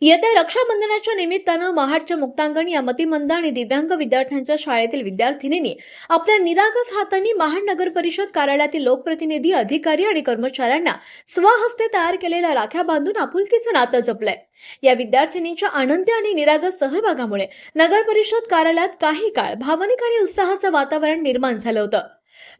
येत्या रक्षाबंधनाच्या निमित्तानं महाडच्या मुक्तांगण या मतिमंद आणि दिव्यांग विद्यार्थ्यांच्या शाळेतील विद्यार्थिनींनी आपल्या निरागस हातांनी महाड नगर परिषद कार्यालयातील लोकप्रतिनिधी, अधिकारी आणि कर्मचाऱ्यांना स्वहस्ते तयार केलेल्या राख्या बांधून आपुलकीचं नातं जपलंय। या विद्यार्थिनींच्या आनंदी आणि निरागस सहभागामुळे नगर परिषद कार्यालयात काही काळ भावनिक आणि उत्साहाचं वातावरण निर्माण झालं होतं।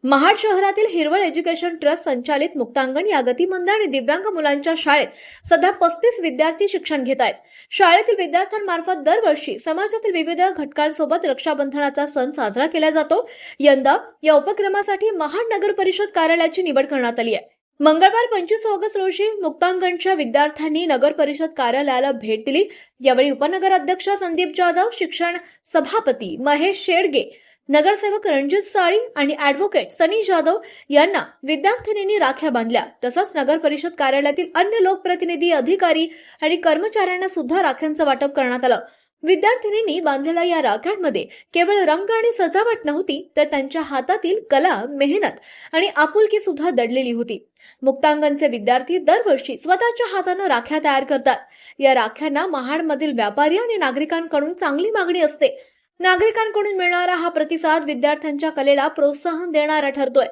महाड शहरातील हिरवळ एज्युकेशन ट्रस्ट संचालित मुक्तांगण या गतिमंद आणि दिव्यांग मुलांच्या शाळेत सध्या 35 विद्यार्थी शिक्षण घेत आहेत। शाळेतील विद्यार्थ्यांमार्फत दरवर्षी समाजातील विविध घटकांसोबत रक्षाबंधनाचा सण साजरा केला जातो। यंदा या उपक्रमासाठी महाड नगर परिषद कार्यालयाची निवड करण्यात आली आहे। मंगळवार 25 ऑगस्ट रोजी मुक्तांगणच्या विद्यार्थ्यांनी नगर परिषद कार्यालयाला भेट दिली। यावेळी उपनगराध्यक्ष संदीप जाधव, शिक्षण सभापती महेश शेडगे, नगरसेवक रणजित साळी आणि ॲडव्होकेट सनी जाधव यांना विद्यार्थिनींनी राख्या बांधल्या। तसंच नगर परिषद कार्यालयातील अन्य लोकप्रतिनिधी, अधिकारी आणि कर्मचाऱ्यांना सुद्धा राख्यांचं वाटप करण्यात आलं। विद्यार्थिनींनी बांधलेल्या या राख्यांमध्ये केवळ रंग आणि सजावट नव्हती, तर त्यांच्या हातातील कला, मेहनत आणि आपुलकी सुद्धा दडलेली होती। मुक्तांगणचे विद्यार्थी दरवर्षी स्वतःच्या हाताने राख्या तयार करतात। या राख्यांना महाडमधील व्यापारी आणि नागरिकांकडून चांगली मागणी असते। नागरिकांकडून मिळणारा हा प्रतिसाद विद्यार्थ्यांच्या कलेला प्रोत्साहन देणारा ठरतोय।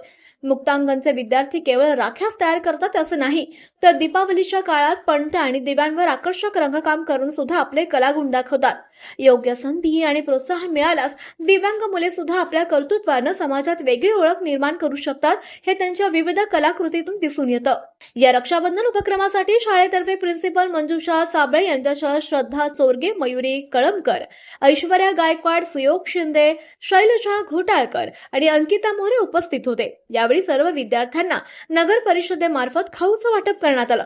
मुक्तांगणचे विद्यार्थी केवळ राख्याच तयार करतात असं नाही, तर दीपावलीच्या काळात पणत्या आणि दिव्यांवर आकर्षक रंगकाम करून सुद्धा आपले कलागुण दाखवतात। योग्य संधी आणि प्रोत्साहन मिळाल्यास दिव्यांग मुले सुद्धा आपल्या कर्तृत्वाने समाजात वेगळी ओळख निर्माण करू शकतात, हे त्यांच्या विविध कलाकृतीतून दिसून येतं। या रक्षाबंधन उपक्रमासाठी शाळेतर्फे प्रिन्सिपल मंजुषा साबळे यांच्यासह श्रद्धा चोरगे, मयुरी कळमकर, ऐश्वर्या गायकवाड, सुयोग शिंदे, शैलजा घोटाळकर आणि अंकिता मोरे उपस्थित होते। यावेळी सर्व विद्यार्थ्यांना नगर परिषदेमार्फत खाऊचं वाटप करण्यात आलं।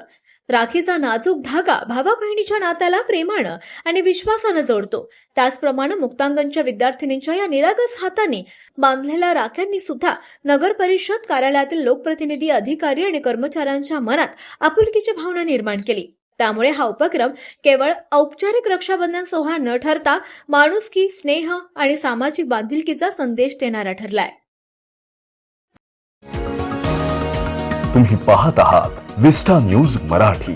राखीचा नाजूक धागा भावा बहिणीच्या नात्याला प्रेमानं आणि विश्वासानं जोडतो। त्याचप्रमाणे मुक्तांगणच्या विद्यार्थिनींच्या या निरागस हातांनी बांधलेल्या राख्यांनी सुद्धा नगर परिषद कार्यालयातील लोकप्रतिनिधी, अधिकारी आणि कर्मचाऱ्यांच्या मनात आपुलकीची भावना निर्माण केली। त्यामुळे हा उपक्रम केवळ औपचारिक रक्षाबंधन सोहळा न ठरता माणुसकी, स्नेह आणि सामाजिक बांधिलकीचा संदेश देणारा ठरलाय। तुम्ही पाहत आहात विस्टा न्यूज मराठी।